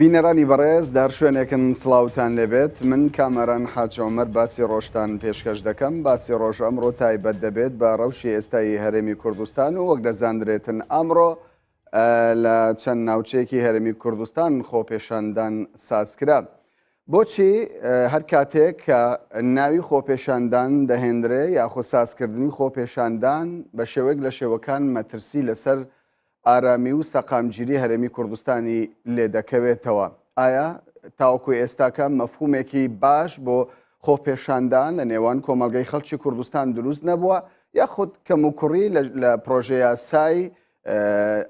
بینەرانی بەڕێز دار شوێنێکن سڵاوتان لێبێت من کامەران حاج عومەر باسی ڕۆژتان پێشکەش دەکەم. باسی ڕۆژ ئەمڕۆ تایبەت دەبێت بە ڕەوشی ئێستایی هەرێمی کوردستان و وەک دەزانرێتن ئەمڕۆ لە چەند ناوچەیەکی هەرێمی کوردستان خۆپێشاندان سازکرا. بۆچی هەر کاتێک کە ناوی خۆپێشاندان دەهێنرێ یاخۆ سازکردنی خۆپێشاندان بە شێوەیەک لە شێوەکان مەترسی لەسەر ئارامی و سەقامگیری هەرێمی کوردستانی لێ دەکەوێتەوە؟ ئایا تاوەکو ئێستاکە مەفهومێکی باش بۆ خۆپێشاندان لە نێوان کۆمەلگەی خەڵکی کوردستان دروست نەبووە، یاخود کەموکوڕی لە پرۆژە یاسای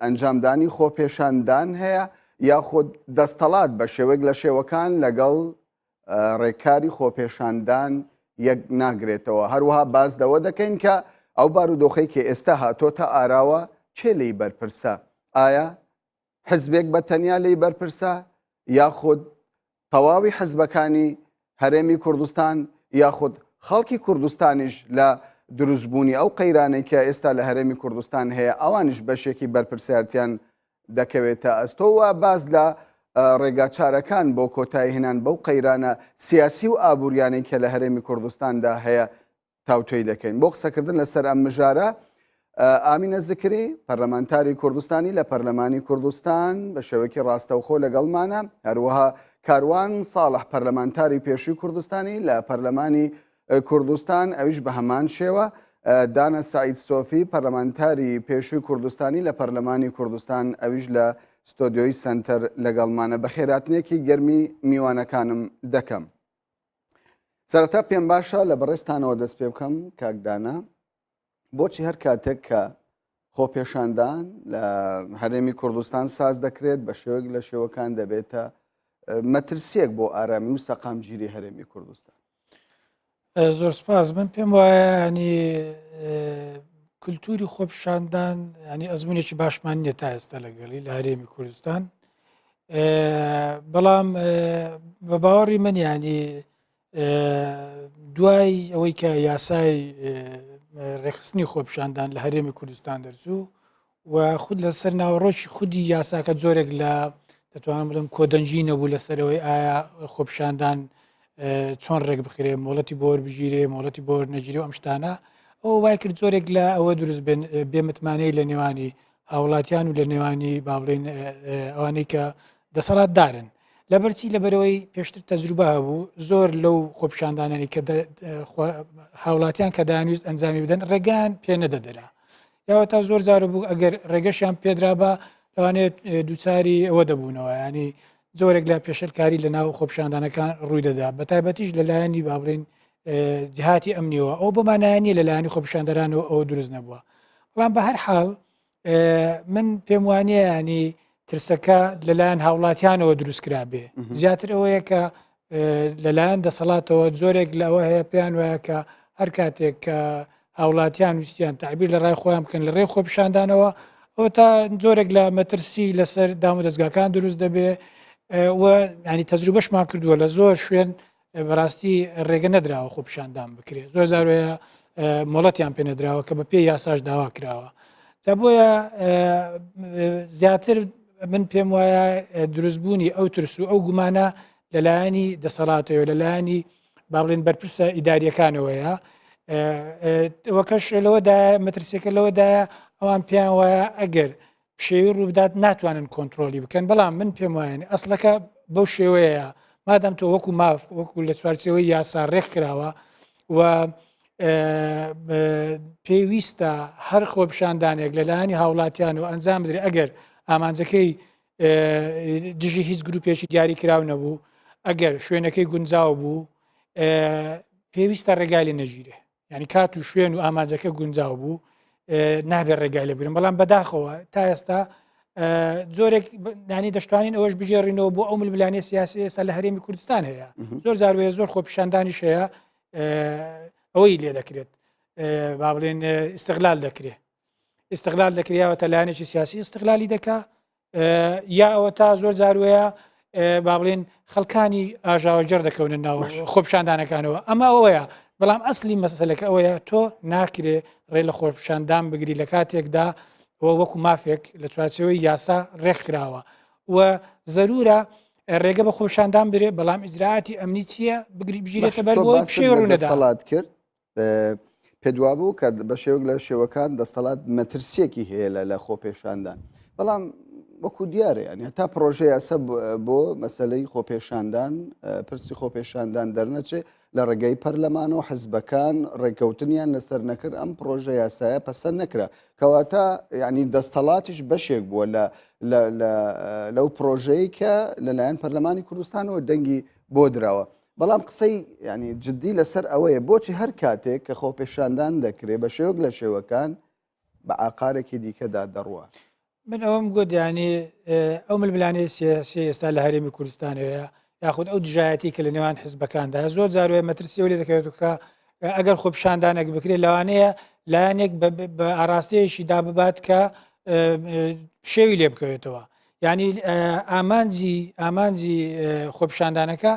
ئەنجامدانی خۆپێشاندان هەیە، یاخود دەستەڵات بە شێوەیەک لە شێوەکان لەگەڵ ڕێککاری خۆپێشاندان یەک ناگرێتەوە؟ هەروەها باز دەوە دەکەین کە ئەو بارودۆخەی کە ئێستا هاتۆتە ئاراوە چێ لی بەرپرسە؟ ئایا حزبێک بە تەنیا لی بەرپرسە، یاخود تەواوی حزبەکانی هەرێمی کوردستان، یاخود خەڵکی کوردستانیش لە دروستبوونی ئەو قەیرانەی کە ئێستا لە هەرێمی کوردستان هەیە ئەوانش بەشێکی بەرپرسیارەتیان دەکەوێتە ئەستۆوە؟ باز لە ڕێگاچارەکان بۆ کۆتایی هێنان بەو قەیرانە سیاسی و ئابوووریانەی کە لە هەرێمی کوردستاندا هەیە تاوتۆی دەکەین. بۆ قسەکردن لەسەر ئەم مژارە ئامینە زکری پەرلەمانتاری کوردستانی لە پەرلەمانی کوردستان بە شێوەیەکی ڕاستەوخۆ لەگەڵمانە، هەروەها کاروان ساڵح پەرلەمانتاری پێشووی کوردستانی لە پەرلەمانی کوردستان، ئەویش بە هەمان شێوە دانە سعید سۆفی پەرلەمانتاری پێشووی کوردستانی لە پەرلەمانی کوردستان، ئەویش لە ستۆدیۆی سنتەر لەگەڵمانە. بە خێراتنێکی گەرمی میوانەکانم دەکەم. سەرەتا پێم باشە لە بەڕێستانەوە دەست پێ بکەم کاکدانە، بۆچی هەر کاتێک کە خۆپێشاندان لە هەرێمی کوردستان ساز دەکرێت بە شێوەیەک لە شێوەکان دەبێتە مەترسیەک بۆ ئارامی و سەقامگیری هەرێمی کوردستان؟ زۆر سپاس. من پێم وایە ینی کولتوری خۆپێشاندان ینی ئەزمونێکی باشمان نییە تا ئێستا لەگەڵی لە هەرێمی کوردستان، بەڵام بە باوەڕی من ینی دوای ئەوەی کە یاسای ڕێخستنی خۆپێشاندان لە هەرێمی کوردستان دەرچوو و خود لەسەر ناوەڕۆکی خودی یاساکە زۆرێک لە دەتوانم بڵم کۆدەنجی نەبوو لەسەرەوەی ئایا خۆپێشاندان چۆن ڕێک بخرێ، مۆڵەتی بۆ وەربژیرێ، مۆڵەتی بۆ نەگیری و ئەم شتانە. ئەوە وای کرد زۆرێک لە ئەوە دروست بێمتمانەی لە نێوانی هاوڵاتیان و لە نێوانی با بڵێن ئەوانەی کە دەسەڵات دارن، لەبەرچی لەبەرەوەی پێشتر تەجروبە هەبوو زۆر لەو خۆپێشاندانانی کە هاوڵاتیان کە دانویست ئەنجامی بدەن ڕێگان پێ نەدەدرا، یاوە تا زۆر جارە بوو ئەگەر ڕێگەشیان پێدرا بە لەوانێت دووچاری ئەوە دەبوونەوە، ینی زۆرێک لە پێشەرکاری لە ناو خۆپێشاندانەکان ڕووی دەدا، بە تایبەتیش لەلایەنی با بڵێن جهاتی ئەمنیەوە. ئەو بەمانایە لەلایەنی خۆپێشاندەرانەوە ئەوە دروست نەبووە. بەڵام بە هەر حاڵ من پێم وانە ینی ترسەکە لەلایەن هاوڵاتیانەوە دروستکرا بێ، زیاتر ئەوەیە کە لەلایەن دەسەڵاتەوە زۆرێک لەوە هەیە پێیان وایە کە هەر کاتێک کە هاوڵاتیان ویستیان تعبیر لە ڕای خۆیان بکەن لە ڕێی خۆپێشاندانەوە، ئەوە تا زۆرێک لە مەترسی لەسەر دام و دەستگاکان دروست دەبێ و ینی تەجروبەشمان کردووە لە زۆر شوێن بەڕاستی ڕێگە نەدراوە خۆپێشاندان بکرێت، زۆر زارۆیە مۆڵەتیان پێ نەدراوە کە بە پێی یاساش داوا کراوە. جا بۆیە زیاتر من پێم وایە دروستبوونی ئەو ترس و ئەو گومانە لەلایەنی دەسەڵاتەوە لەلایەنی با بڵێن بەرپرسە ئیداریەکانەوەیە، وەکەش لەوەدایە مەترسیەکە لەوەدایە ئەوان پێیان وایە ئەگەر شێوی ڕوودات ناتوانن کۆنتترۆلی بکەن، بەڵام من پێم وایە ئەسڵەکە بەو شێوەیە مادەم تۆ وەکو ماف وەکو لە چوارچەوەی یاسا ڕێک کراوە و پێویستە هەر خۆپێشاندانێک لەلایەنی هاوڵاتیان و ئەنجام بدرێت ئەگەر ئامانجەکەی دژی هیچ گروپێکی دیاری کراو نەبوو، ئەگەر شوێنەکەی گونجاو بوو پێویستە ڕێگای لێ نەژیرێ، ینی کات و شوێن و ئامانجەکە گونجاو بوو نابێت ڕێگای لێ بگرن. بەڵام بەداخەوە تا ئێستا زۆرێک نانی دەشتوانین ئەوەش بژێڕینەوە بۆ ئەو ململانێ سیاسی ئێستا لە هەرێمی کوردستان هەیە، زۆر زاروێ زۆر خۆپێشاندانیش هەیە ئەوەی لێ دەکرێت با بڵێن ئیستیغلال دەکرێت، ئیستیغلال دەکرێتەوە لایەنێکی سیاسی ئیستیغلالی دەکا، یا ئەوە تا زۆر زاروەیە با بڵێن خەڵکانی ئاژاوە جەر دەکەونە ناو خۆپێشاندانەکانەوە. ئەمە ئەوەیە، بەڵام ئەسلی مەسەلەکە ئەوەیە تۆ ناکرێ ڕێ لە خۆپێشاندان بگری لە کاتێکدا وەکو مافێک لە چوارچەوەی یاسا ڕێک کراوە و ضرورە ڕێگە بە خۆشاندان برێ بەڵام ئیجراعاتی ئەمنی چییە بگیرێتە بەر تۆ بۆی باست پشێ لە ڕوونەدا دەستەڵات کرد پێدوا بوو کە بە شێوک لە شێوەکان دەستەڵات مەترسیەکی هەیە لە خۆپێشاندان بەڵام وەکو دیارە ینی تا پرۆژه یاسە بۆ مەسلەی خۆپێشاندان پرسی خۆپێشاندان دەرنەچێ لە ڕێگەی پەرلەمانەوە حزبەکان ڕێککەوتنیان لەسەر نەکرد ئەم پرۆژه یاسایە پەسەند نەکرا کەواتە ینی دەستەڵاتیش بەشێک بووە لەو پرۆژەیە کە لەلایەن پەرلەمانی کوردستانەوە دەنگی بۆ درراوە بەڵام قسەی ینی جددی لەسەر ئەوەیە بۆچی هەر کاتێک کە خۆپێشاندان دەکرێت بە شێوک لە شێوەکان بە ئاقارێکی دیکەدا دەڕوە من ئەوم گوتیانی ئەو ململانەی سیاسی ئێستا لە هەرێمی کوردستانەوەیە یاخود ئەو دژایەتی کە لە نێوان حزبەکاندا زۆر جاروێ مەترسی لێ دەکەوێت کە ئەگەر خۆپشاندانێک بکرێت لەوانەیە لایەنێک بە ئاراستەیەشی داببات کە شێوی لێ بکەوێتەوە ینی ئامانجی خۆپشاندانەکە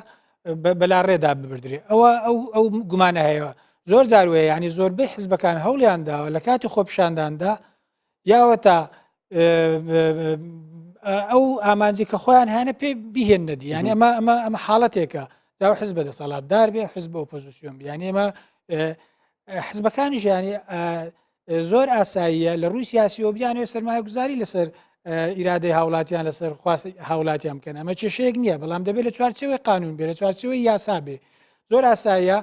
بەلا ڕێدا ببردرێت ئەو گومانە هەیەەوە زۆر جاروێ ینی زۆربەی حزبەکان هەوڵیانداوە لە کاتی خۆپشانداندا یاوەتە ئەو ئامانجی کە خۆیان هەیە پێ بیهێن نەدی ینی ئەمە حاڵەتێکە داو حزب بە دەسەڵاتدار بێ حزب ئۆپۆزیسیۆن ینی ئێمە حزبەکانی ژیانی زۆر ئاساییە لە ڕووی سیاسیەوە بیانەوە سەرمایە گوزاری لەسەر ئیرادەی هاوڵاتیان لەسەر خواستی هاوڵاتیان بکەن ئەمە کێشەیەک نییە بەڵام دەبێت لە چوارچەوەی قانون بێ لە چوارچەوەی یاسا بێ زۆر ئاساییە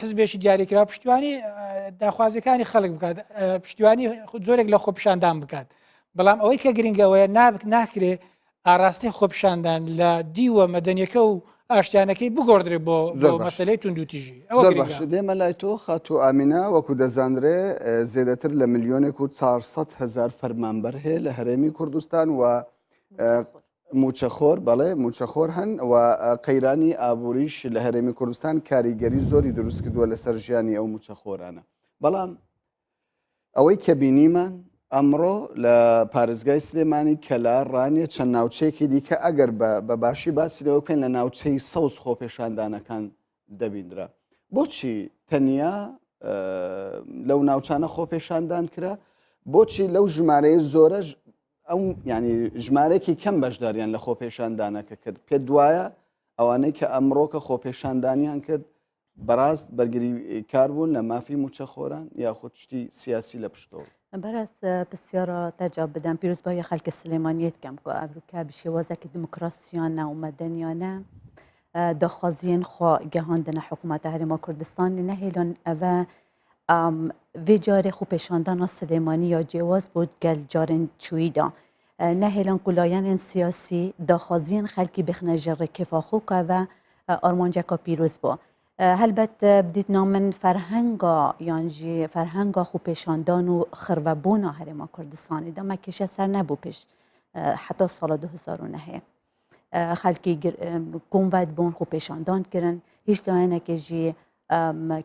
حزبێکی دیاریکرا پشتیوانی داخوازەکانی خەڵک بکات پشتیوانی زۆرێک لە خۆپشاندان بکات بەڵام ئەوەی کە گرنگەوەیە ناکرێ ئاراستی خۆپشاندان لە دیوە مەدەنیەکە و ئاشتیانەکەی بگۆڕدرێت بۆ مەسلەی توندوتیژی دێمە لای تۆ خاتو ئامینە وەکو دەزانرێ زێدەتر لە 1,400,000 فەرمانبەر هەیە لە هەرێمی کوردستان و موچەخۆر بەڵێ موچەخۆر هەن و قەیرانی ئابووریش لە هەرێمی کوردستان کاریگەری زۆری دروست کردووە لەسەر ژیانی ئەو موچەخۆرانە بەڵام ئەوەی کە بینیمان ئەمڕۆ لە پارێزگای سلێمانی کەلا ڕانیە چەند ناوچەیەکی دیکە ئەگەر بە باشی باسیەوە بکەین لە ناوچەی سەوز خۆپێشاندانەکان دەبیندرا بۆچی تەنیا لەو ناوچانە خۆپێشاندان کرا بۆچی لەو ژمارەیە زۆرە ئەو ینی ژمارەێکی کەم بەشداریان لە خۆپێشاندانەکە کرد پێ دوایە ئەوانەی کە ئەمڕۆکە خۆپێشاندانیان کرد بەڕاست بەرگری کار بوون لە مافی موچەخۆران یاخود شتی سیاسی لە پشتەوە بەڕاست پرسیارە تەجاب بدەم پیرۆزبایی خەڵکی سلێمانیت کەم کە ئەڤروکا بشێوازێکی دموکراسیانە و مەدەنیانە داخوازیên xwe gehandine hikûmeta Herêma Kurdistanê nehêlan ev vê carê xwepêşandana Silêmanî ya cêwaz bû gel carên çûyî da nehêlan ku layanên siyasî daxwaziyên xelkî bixîne ji rêkêfa xwe ka ve armanceka pîroz bû helbet bidîtna min ferhenga yan jî ferhenga xwepêşandan û xirvebûna Herêma Kurdistanê de me kêşe ser nebû pêş heta sala 2009 خەلکی گۆمڤەت بوون خۆپێشاندان kirin هیچ layenekê jî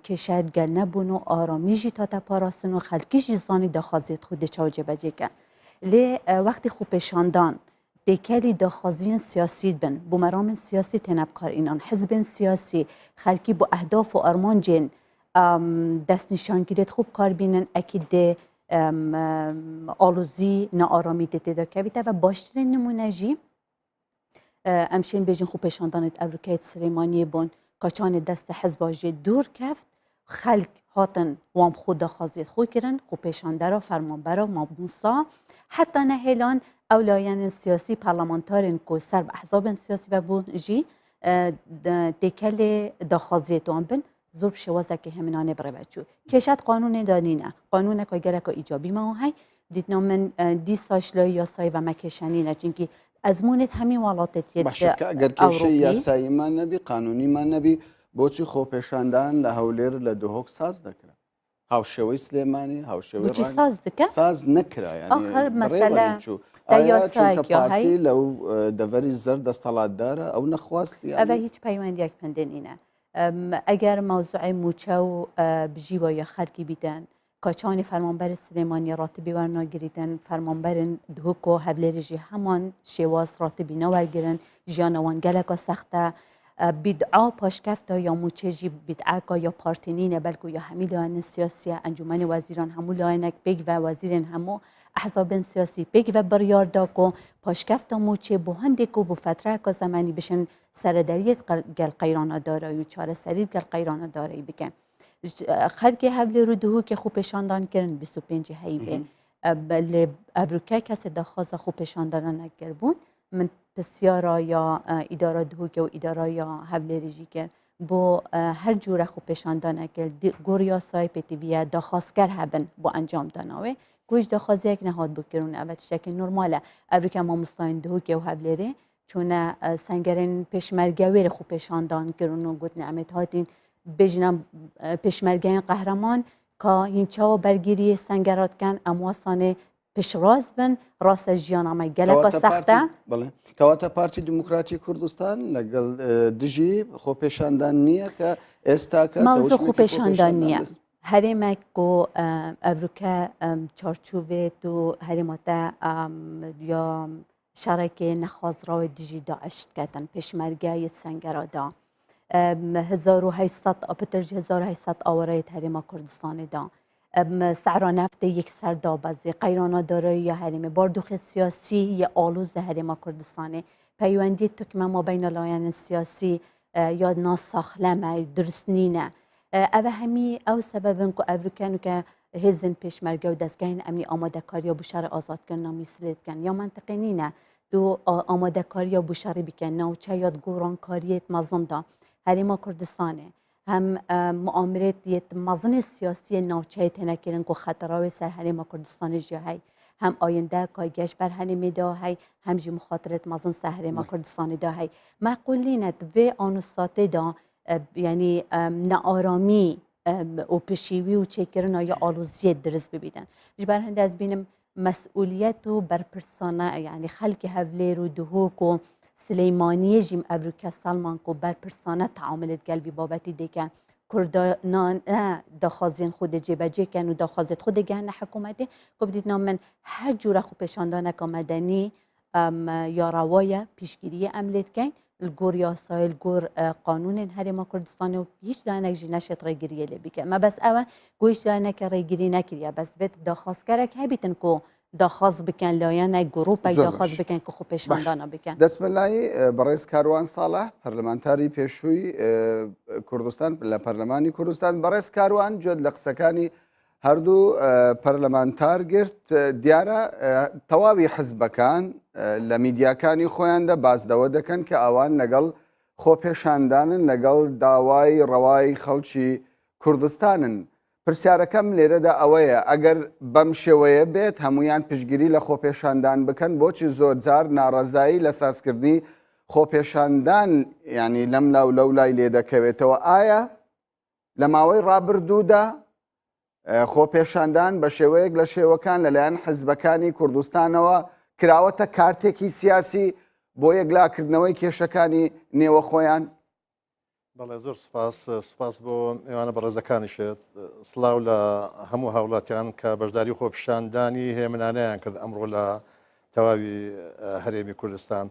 kêşeyet gel nebûn û aramî jî tate parastin û xelkî jî zanî daxwaziyê xwe dê çawa cêbecêke lê wextî xwepêşandan têkelî daxwaziyên siyasî bin bûmeramên siyasî têne bikarînan hizbên siyasî xelkî bi ehdaf û armancên destnîşangirêt xwe bikarbînin ekî dê alozî nearamî dê têda kevîte ve baştirên nimûne jî em şên bêjin xwepêşandanê Evrokayê Silêmaniyê bûn kaçanê destê hizba jê dûr keft xelk hatin wan bi xwe daxwaziyê xwe kirin xwepêşandera fermanbera mabûsa heta nehêlan ew layenên siyasî parlamentarên ku ser bi ehzabên siyasî vebûn jî têkelê daxwaziyê wan bin zor bi şêwazekî heminanê birêveçû kêşet qanûnê de nîne qanûneka geleka îcabî me hay dîtna min dîsa ji yasayê ve me kêşenîne çinkî ئەزمونێت هەمی وڵاتێت ئەگەر کێشەی یاساییمان نەبی قانونیمان نەبی بۆچی خۆپێشاندان لە هەولێر لە دهۆک ساز دەکرا هاوشێوەی سلێمانی هاوشێوەی ساز دکە ساز نەکرا مەسەلە لەو دەڤەری زەر دەستەڵاتدارە ئەو نەخواستی ئەوە هیچ پەیوەندیەک پندێنینە ئەگەر مەوزوعی موچە و بژیوە یا خەرکی بیتەن کاچانی فرمانبر سلێمانی راتبی وەرناگریتن فرمانبرên dihok û hevlêrê jî heman şêwaz ratibî newergirin jiyana wan geleka sext e بدعا پاشکفتا یا موچهجی بدعا یا پارتینینه بلکو یا همی لاین سیاسی انجمن وزیران همو لاینک بگ و وزیرن همو احزاب سیاسی بگ و بریار داکو پاشکفتا موچه بو هندکو بو فتره که زمانی بشن سردریت گل قیرانه داره و چاره سرید گل قیرانه داره بکن خلق حول رو دهو که خوب پشاندان کرن 25 هیوه بله افریقا کسی دخواست خوب پشاندان نکربون من بسیارا یا اداره دهو که و اداره یا حول رژی کرد با هر جور خوب پشاندان کرد گوریا سای پتیویا دخواست کر هبن با انجام داناوه گوش دخواست یک نهاد بکرون اول شکل نرماله افریقا ما مستعد دهو که و حول چون سنگرین پشمرگویر خوب پشاندان کرون و گوت نعمت هاتین بجنم پشمرگین قهرمان که هینچا برگیری سنگرات کن امواسانه پشراز بن راس جیانا ما گلک سخته بله کواتا پارتی دموکراتی کردستان لگل دجی خو پیشاندان نیه که استاکا موضوع خو پیشاندان نیه هریمک کو افریقا چارچوبه تو هریماتا یا شرکه نخازراو دجی داعش کتن پشمرگای سنگرادا 1800 آپترج 1800 آورایت هریما کردستان دا سعر نفت یک سردا بازی قیرانا داره یا هریم باردوخ سیاسی یا آلوز هریما کردستانه پیوندی تکمه ما بین لاین سیاسی یا ناس ساخلمه درست نینه اوه همی او سببن که افریقیانو که هزن پیشمرگه و دستگاهین امنی آماده کاری و بشار آزاد کرنا میسلید کن یا منطقی نینه دو آماده کاری و بشاری بکن نوچه یاد گوران کاریت مزن دا هریما کردستانه هم مؤامرات یت مزن سیاسی نوچه تنکرن که خطرهای سر هریما کردستان جاهی هم آینده کایگش بر هنمی داهی هم جی مخاطرت مزن سر هریما کردستان داهی معقولینت و آنوساته دا یعنی نارامی و پشیوی و چکرنا یا آلوزیت درست ببیدن جبر هنده از بینم مسئولیت و برپرسانه یعنی خلق حوله رو دهوک و سلیمانی جیم افریقا سلمان کو برپرسانه تعاملت قلبی بابتی دیکن کردان دخوازین خود جبجه کن و دخوازت خود گهن حکومتی که بدید نام من هر جور خوب پشاندانه که مدنی یا روایه پیشگیری عملت کن الگور یا سایل گور قانون هریما کردستان و هیچ دانه جی نشد ریگیری لبی که ما بس اول گویش دانه که ریگیری نکریه بس وقت دخواست کرد که هبیتن کو دخواست بکن لایان گروپی دخواست بکن که خوب پشاندانه بکن دست بلای برایس کاروان صالح پارلمانتاری پیشوی کردستان لپارلمانی کردستان برایس کاروان جد لقسکانی هر دو پارلمانتار گرت دیاره تواوی حزبکان لمیدیاکانی خوینده باز داوده کن که آوان نقل خوب پشاندانن نقل داوای روای خلچی کردستانن پرسیارەکەم لێرەدا ئەوەیە ئەگەر بەم شێوەیە بێت هەمویان پشگیری لە خۆپێشاندان بکەن بۆچی زۆر جار ناڕەزایی لە سازکردنی خۆپێشاندان ینی لەم لاو لەو لای لێ دەکەوێتەوە ئایا لە ماوەی ڕابردوودا خۆپێشاندان بە شێوەیەک لە شێوەکان لەلایەن حزبەکانی کوردستانەوە کراوەتە کارتێکی سیاسی بۆ یەکلاکردنەوەی کێشەکانی نێوە خۆیان؟ بەڵێ زۆر سپاس بۆ ئێوانە بەڕێزەکانیشێت سڵاو لە هەموو هاوڵاتیان کە بەشداری خۆپیشاندانی هێمنانەیان کرد ئەمڕۆ لە تەواوی هەرێمی کوردستان.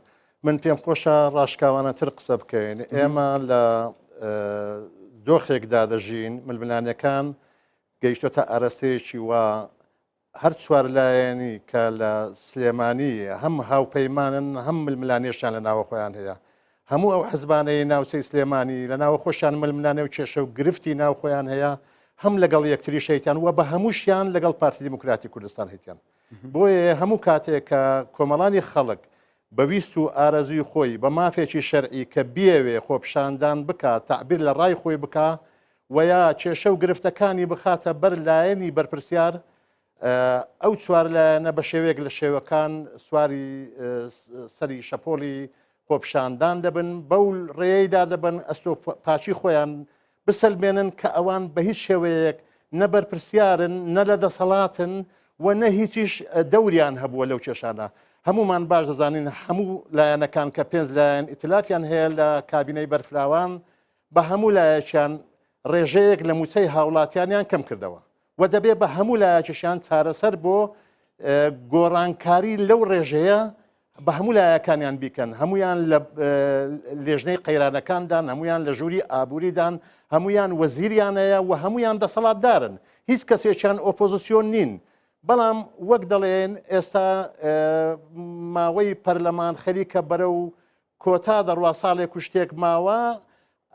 من پێم خۆشە ڕاشکاوانەتر قسە بکەین. ئێمە لە دۆخێکدا دەژین ململانەکان گەیشتۆتە ئارەستەیەکی وا هەر چوار لایەنی کە لە سلێمانی هەم هاوپەیمانن هەم ململانێشیان لە ناوە خۆیان هەیە. هەموو ئەو حزبانەی ناوچەی سلێمانی لە ناوە خۆشیان ململانە و کێشە و گرفتی ناو خۆیان هەیە هەم لەگەڵ یەکتری شەیتیان وە بە هەمووشیان لەگەڵ پارتی دیموکراتی کوردستان هەیتیان. بۆیە هەموو کاتێک کە کۆمەڵانی خەڵک بەویست و ئارەزوی خۆی بە مافێکی شەرعی کە بێوێ خۆپیشاندان بکات تعبیر لە ڕای خۆی بکە ویا کێشە و گرفتەکانی بخاتە بەر لایەنی بەرپرسیار ئەو چوار لایەنە بە شێوەیەک لە شێوەکان سواری سەری شەپۆلی خۆپیشاندان دەبن بەو ڕێیەیدا دەبن ئەستۆ پاچی خۆیان بسەلمێنن کە ئەوان بە هیچ شێوەیەک نە بەرپرسیارن نە لە دەسەڵاتن و نە هیچیش دەوریان هەبووە لەو کێشانە. هەمومان باش دەزانین هەموو لایەنەکان کە 5 لایەن ئیتلافیان هەیە لە کابینەی بەرفراوان بە هەموو لایەکیان ڕێژەیەک لە موچەی هاوڵاتیانیان کەم کردەوە و دەبێت بە هەموو لایەکیشیان چارەسەر بۆ گۆڕانکاری لەو ڕێژەیە بە هەموو لایەکانیان بیکەن هەمویان لە لێژنەی قەیرانەکاندان هەمویان لە ژووری ئابووریدان هەمویان وەزیریانەیە و هەمویان دەسەڵاتدارن هیچ کەسێکیان ئۆپۆزیسیۆن نین بەڵام وەک دەڵێن ئێستا ماوەی پەرلەمان خەریکە بەرە و کۆتا دەڕوا ساڵێک و شتێک ماوە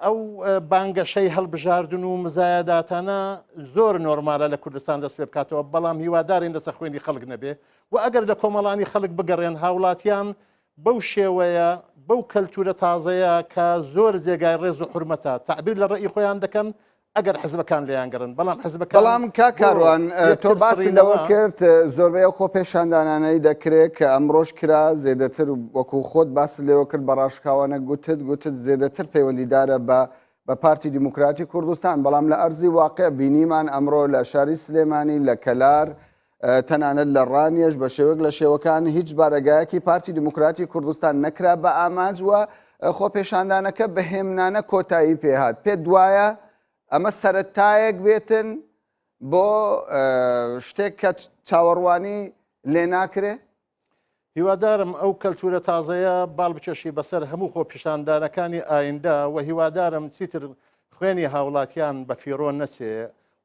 ئەو بانگەشەی هەڵبژاردن و مزایەداتانە زۆر نۆرمالە لە کوردستان دەست پێ بکاتەوە بەڵام هیوادارین دەسە خوێنی خەڵک نەبێ و ئەگەر لە کۆمەڵانی خەڵک بگەڕێن هاوڵاتیان بەو شێوەیە بەو کەلتورە تازەیە کە زۆر جێگای ڕێز و حرمەتە تعبیر لە ڕێی خۆیان دەکەن ئەگەر حزبەکان لێیان گەڕن بەڵام حزبەکان بەڵام کاکاروان تۆ باسی لەوە کرد زۆربەیە خۆ پێشاندانانەی دەکرێت کە ئەمڕۆژ کرا زێدەتر وەکو خۆت باسی لێوە کرد بە ڕاشکاوانە گوتت زێدەتر پەیوەندیدارە بە پارتی دیموکراتی کوردستان بەڵام لە ئەرزی واقع بینیمان ئەمڕۆ لە شاری سلێمانی لە کەلار تەنانەت لە ڕانیەش بە شێوەک لە شێوەکان هیچ بارەگایەکی پارتی دیموکراتی کوردستان نەکرا بە ئامانج وە خۆ پێشاندانەکە بەهێمنانە کۆتایی پێهات پێ دوایە ئەمە سەرەتایەک بێتن بۆ شتێک کە چاوەڕوانی لێ ناکرێ هیوادارم ئەو کەلتورە تازەیە باڵ بچەشی بەسەر هەموو خۆ پیشاندانەکانی ئایندا و هیوادارم چیتر خوێنی هاوڵاتیان بە فیرۆ نەچێ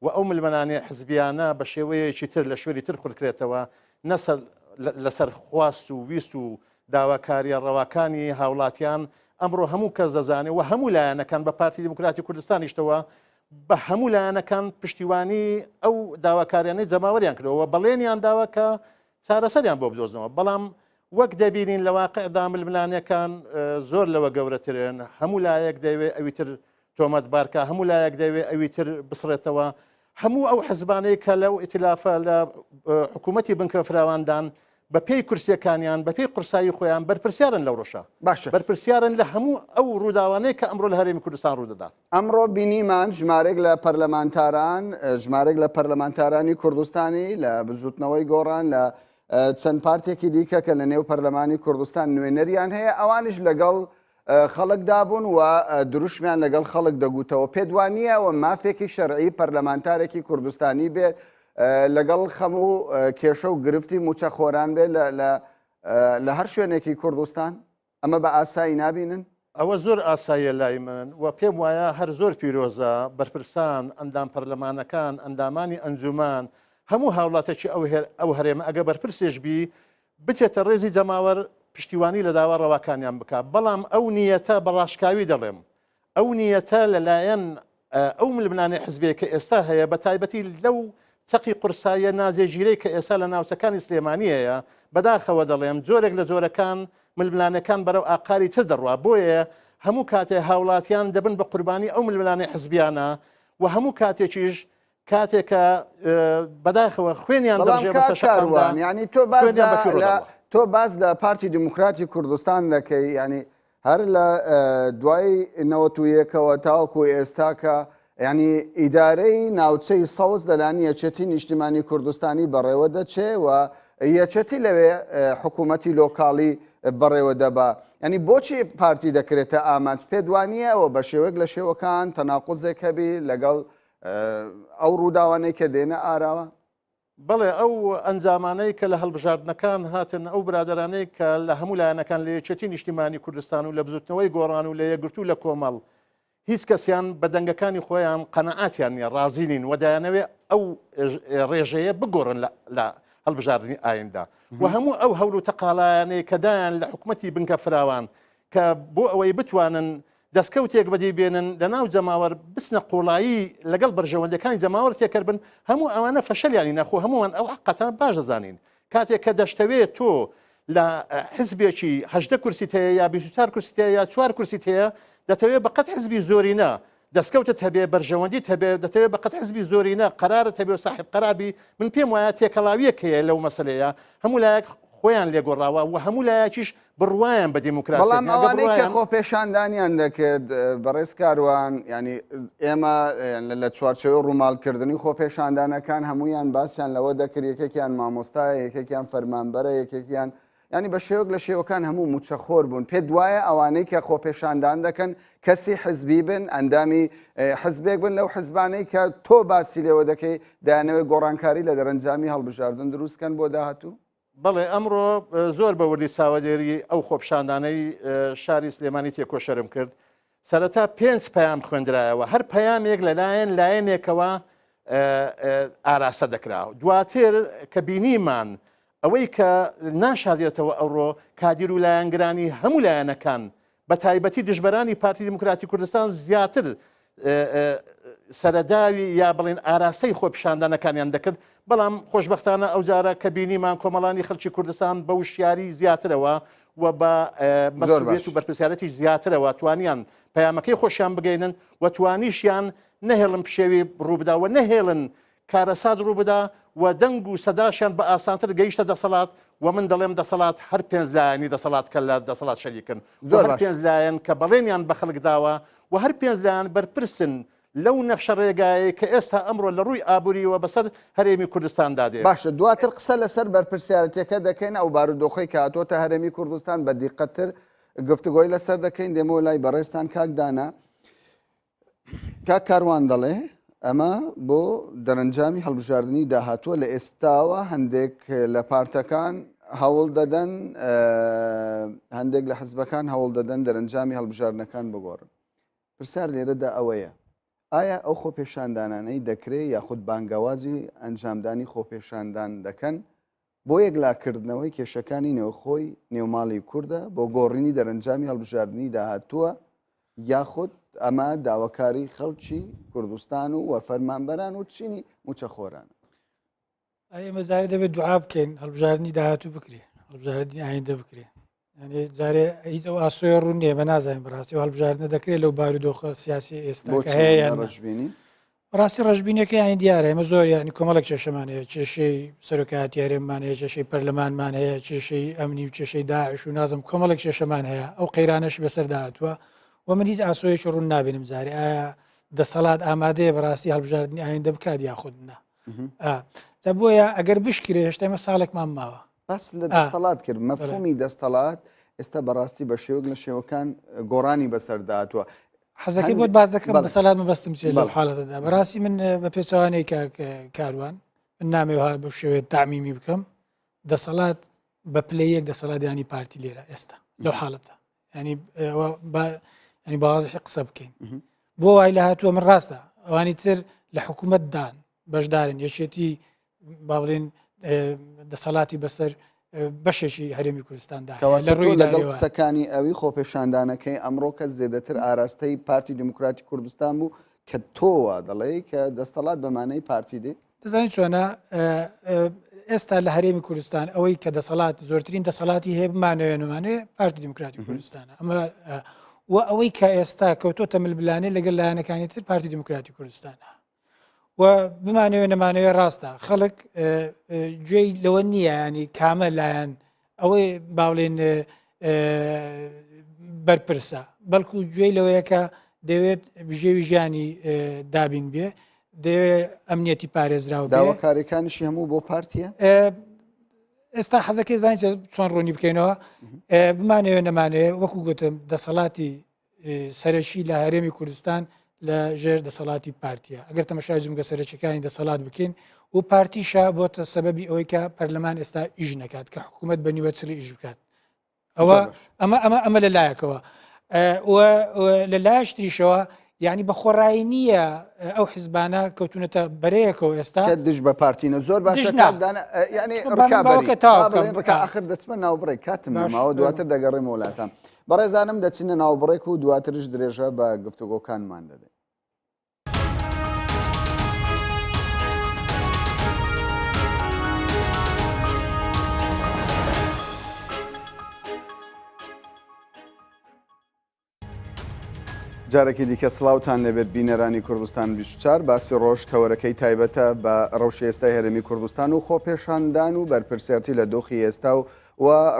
و ئەو ملمەنانی حزبیانە بە شێوەیەکی تر لە شوێری تر خورکرێتەوە لەسەر خواست و ویست و داواکاریە ڕەواکانی هاوڵاتیان ئەمڕۆ هەموو کەس دەزانێت و هەموو لایەنەکان بە پارتی دیموکراتی کوردستانیشتەوە بە هەموو لایەنەکان پشتیوانی ئەو داواکاریانەی جەماوەریان کردەوە بەڵێنیان داوە کە چارەسەریان بۆ بدۆزنەوە بەڵام وەک دەبینین لە واقعدا ململانەکان زۆر لەوە گەورەترن هەموو لایەک دەوێت ئەوی تر تۆمەت بارکە هەموو لایەک دەوێت ئەوی تر بسرێتەوە هەموو ئەو حزبانەی کە لەو ئیتلافە لە حکوومەتی بنکە فراواندان بە پێی کورسیەکانیان بە پێی قورسایی خۆیان بەرپرسیارن لەو ڕۆژە باشە بەرپرسیارن لە هەموو ئەو ڕووداوانەیە کە ئەمڕۆ لە هەرێمی کوردستان ڕوودەدا ئەمڕۆ بینیمان ژمارێک لە پەرلەمانتاران ژمارێک لە پەرلەمانتارانی کوردستانی لە بزوتنەوەی گۆڕان لە چەند پارتێکی دیکە کە لە نێو پەرلەمانی کوردستان نوێنەریان هەیە ئەوانش لەگەڵ خەڵکدا بوون و دروشمیان لەگەڵ خەڵک دەگوتەوە پێدوانیە و مافێکی شەرعی پەرلەمانتارێکی کوردستانی بێت لەگەڵ خەموو کێشە و گرفتی موچەخۆران بێت لە هەر شوێنێکی کوردستان ئەمە بە ئاسایی نابینن ئەوە زۆر ئاساییە لای من و پێم وایە هەر زۆر پیرۆزە بەرپرسان ئەندام پەرلەمانەکان ئەندامانی ئەنجومان هەموو هاوڵاتێکی ئەو هەرێمە ئەگە بەرپرسێش بی بچێتە ڕێزی جەماوەر پشتیوانی لە داوا ڕەواکانیان بکات بەڵام ئەو نیەتە بەڕاشکاوی دەڵێم ئەو نیەتە لەلایەن ئەو ململانەی حزبێک کە ئێستا هەیە بە تایبەتی لەو چەقی قورساییە نازێگیرەی کە ئێستا لە ناوچەکانی سلێمانی هەیە بەداخەوە دەڵێم جۆرێک لە جۆرەکان ململانەکان بەرەو ئاقاری تر دەڕوا بۆیە هەموو کاتێ هاوڵاتیان دەبن بە قوربانی ئەو ململانەی حزبیانە و هەموو کاتێکیش کاتێکە بەداخەوە خوێنیان دەژێ بەسەر شەقاندان ینی تۆ باز لە پارتی دیموکراتی کوردستان دەکەی ینی هەر لە دوای 91ەوە تاوەکو ئێستاکە ینی ئیدارەی ناوچەی سەوز دەلانی یەکێتی نیشتیمانی کوردستانی بەڕێوە دەچێ و یەکێتی لەوێ حکوومەتی لۆکاڵی بەڕێوە دەبا ینی بۆچی پارتی دەکرێتە ئامانج پێدوانیە ئەوە بە شێوەیەک لە شێوەکان تەناقوزێک هەبی لەگەڵ ئەو ڕووداوانەی کە دێنە ئاراوە بەڵێ ئەو ئەنجامانەی کە لە هەڵبژاردنەکان هاتن ئەو برادرانەی کە لە هەموو لایەنەکان لە یەکێتی نیشتیمانی کوردستان و لە بزوتنەوەی گۆڕان و لە یەکگرتوو لە کۆمەڵ هیچ کەسیان بە دەنگەکانی خۆیان قەنەعاتیان نیە ڕازینین و دایانەوێ ئەو ڕێژەیە بگۆڕن لە هەڵبژاردننی ئایندا و هەموو ئەو هەول و تەقاڵایانەی کە دایان لە حکوومەتی بنکە فراوان کە بۆ ئەوەی بتوانن دەستکەوتێک بەدی بێنن لە ناو جەماوەەر بچنە قوڵایی لەگەڵ بەرژەوەندەکانی جەماوەەر تێکرد بن هەموو ئەوانە فەشەلیانی نەخۆ هەمووان ئەو حقەتان باش دەزانین کاتێک کە دەشتەوێت تۆ لە حزبێکی 18 کورسیت هەیە یا 24 کورسیت هەیە یا 4 کورسیت هەیە دەتەوێت بەقەت حزبی زۆرینە دەستکەوتت هەبێ بەرژەوەندیت هەبێ دەتەوێت بەقەت حزبی زۆرینە قەرارت هەبێ و صاحب قەرابی من پێم وایە تێکەڵاویەک هەیە لەو مەسلەیە هەموو لایەک خۆیان لێگۆڕاوە و هەموو لایەکیش بڕواان بە دیموکراسی بەڵام ئەوانەی کە خۆ پێشاندانیان دەکرد بەڕێز کاروان ینی ئێمە لە چوارچەوەی ڕووماڵکردنی خۆ پێشاندانەکان هەمویان باسییان لەوە دەکرد یەکێکیان مامۆستایە یەکێکیان فەرمانبەرە یەکێکیان ینی بە شێوەک لە شێوەکان هەموو موچەخۆر بوون پێ دوایە ئەوانەی کە خۆ پێشاندان دەکەن کەسی حزبی بن ئەندامی حزبێک بن لەو حزبانەی کە تۆ باسی لێوە دەکەی دایانەوەی گۆڕانکاری لە دەرەنجامی هەڵبژاردن دروستکەن بۆ داهاتوو بەڵێ ئەمڕۆ زۆر بە وردی چاوەدێری ئەو خۆپشاندانەی شاری سلێمانی تێکۆشەرم کرد سەرەتا 5 پەیام خوێندرایەوە هەر پەیامێک لایەنێکەوە ئاراسە دەکراوە دواتر کە بینیمان ئەوەی کە ناشادێتەوە ئەوڕۆ کادیر و لایەنگرانی هەموو لایەنەکان بە تایبەتی دژبەرانی پارتی دموکراتی کوردستان زیاتر سەرەداوی یا بڵێن ئاراسەی خۆپیشاندانەکانیان دەکرد بەڵام خۆشببختانە ئەو جارە کە بینیمان کۆمەڵانی خەڵکی کوردستان بە وشیاری زیاترەوە و بە مەسئولیت و بەرپرسیارەتی زیاترەوە توانیان پەیامەکەی خۆشیان بگەینن و توانیشیان نەهێڵن پشێوی ڕووبدا و نەهێڵن کارەساد ڕووبدا و دەنگ و سەداشیان بە ئاسانتر گەیشتە دەسەڵات و من دەڵێم دەسەڵات هەر 5 لایەنی دەسەڵات کە لە دەسەڵات شەریکن زۆر 5 لایەن کە بەڵێنیان بە خەڵک داوە و هەر 5 لایەن بەرپرسن لەو نەخشە ڕێگایە کە ئێستا ئەمڕۆ لە ڕووی ئابووریەوە بەسەر هەرێمی کوردستان دادێت باشە دواتر قسە لەسەر بەرپرسیارەتەکە دەکەین ئەو بارودۆخی کە هاتۆتە هەرێمی کوردستان بە دیقەتر گفتوگۆی لەسەر دەکەین دێمەوە لای بەڕێستان کاکدانا کاک کاروان دەڵێ ئەمە بۆ دەرەنجامی هەڵبژاردننی داهاتووە لە ئێستاوە هەندێک لە پارتەکان هەوڵ دەدەن هەندێک لە حزبەکان هەوڵ دەدەن دەرەنجامی هەڵبژاردنەکان بگۆڕن پرسیار لێرەدا ئەوەیە ئایا ئەو خۆپێشاندانانەی دەکرێت یاخود بانگەوازی ئەنجامدانی خۆپێشاندان دەکەن بۆ یەکلاکردنەوەی کێشەکانی نێوخۆی نێوماڵی کووردە بۆ گۆڕینی دەرەنجامی هەڵبژاردننی داهاتووە یاخود ئەمە داواکاری خەڵکی کوردستان و فەرمانبەران و چینی موچەخۆران ئێمە زارێ دەبێت دوعا بکەین هەڵبژاردننی داهاتوو بکرێ هەڵبژاردننی ئایندە بکرێ ینی جارێ هیچ ئەو ئاسۆی ڕوون نییە بە نازانین بەڕاستی و هەڵبژاردنە دەکرێت لەو بارودۆخە سیاسی ئێستا هەیە ڕژبینی ڕاستی ڕژبینەکە یانی دیارە ئێمە زۆر ینی کۆمەڵک کێشەمان هەیە کێشەی سەرۆکاتی هەرێممان هەیە کێشەی پەرلەمانمان هەیە کێشەی ئەمنی و کێشەی داعش و نازم کۆمەڵک کێشەمان هەیە ئەو قەیرانەش بەسەر داهاتووە و من هیچ ئاسۆیەکی ڕوون نابێنم زارێ ئایا دەسەڵات ئامادەیە بەڕاستی هەڵبژاردننی ئایندە بکات یاخودنا جا بۆیە ئەگەر بشکرێ هێشتا ئێمە ساڵێکمان ماوە بەس لە دەستەڵات کرد مەفهومی دەستەڵات ئێستا بەڕاستی بە شێوک لە شێوەکان گۆڕانی بەسەرداهاتووە حەزەکەی بۆت باز دەکەم بە سەلات مەبەستم چێت لەو حاڵەتەدا بەڕاستی من بە پێچوانەی کاروان من نامێوە بە شێوێت تامیمی بکەم دەسەڵات بە پلەیەک دەسەڵاتیانی پارتی لێرە ئێستا لەو حاڵەتە ینی ینی بەوازحی قسە بکەین بۆ وای لە هاتووە من ڕاستە ئەوانی تر لە حکوومەتدان بەشدارن یەکێتی با بڵێن دەسەڵاتی بەسەر بەشێکی هەرێمی کوردستاندا لە ڕووی لەگەڵ قسەکانی ئەوی خۆپێشاندانەکەی ئەمڕۆ کە زێدەتر ئاراستەی پارتی دموکراتی کوردستان بوو کە تۆوە دەڵێ کە دەستەڵات بەمانەی پارتی دێ دەزانین چۆنە ئێستا لە هەرێمی کوردستان ئەوەی کە دەسەڵات زۆرترین دەسەڵاتی هەیە بمانەوێنمانێ پارتی دموکراتی کوردستانە ئەمە و ئەوەی کە ئێستا کەوتۆتە ملبلانێ لەگەڵ لایەنەکانی تر پارتی دموکراتی کوردستانە و بمانەوێ نەمانەوێ ڕاستە خەڵک گوێی لەوە نییە ینی کامە لایەن ئەوەی باڵێن بەرپرسە بەڵکو گوێی لەوەیە کە دەوێت بژێوی ژیانی دابین بێ دەوێت ئەمنیەتی پارێزراوە داواکاریەکانیشی هەموو بۆ پارتیە ئێستا حەزەکەی زانیت چۆن ڕوونی بکەینەوە بمانەوێ نەمانەوێ وەکو گوتم دەسەڵاتی سەرەکی لە هەرێمی کوردستان لە ژێر دەسەڵاتی پارتیە ئەگەر تەمەشای جمگە سەرچەکانی دەسەڵات بکەین و پارتیشە بۆتە سەبەبی ئەوەی کە پەرلەمان ئێستا ئیژ نەکات کە حکوومەت بە نیوە چلی ئیژ بکات ئەمە لە لایەکەوە لە لایەش تریشەوە یعنی بە خۆڕایی نییە ئەو حیزبانە کەوتونەتە بەرەیەکەوە ئێستا دژ بە پارتینە زۆر باشە آخر دەچمە ناوبڕێ کاتم ماوە دواتر دەگەڕێ وڵاتان بەڕێزانم دەچینە ناوبڕێک و دواترش درێژە بە گفتوگۆکانمان دەدەین. جارێکی دیکە سڵاوتان لەبێت بینەرانی کوردستان 24 باسی ڕۆژ تەوەرەکەی تایبەتە بە ڕەوشی ئێستای هەرێمی کوردستان و خۆپێشاندان و بەرپرسیارەتی لە دۆخی ئێستا و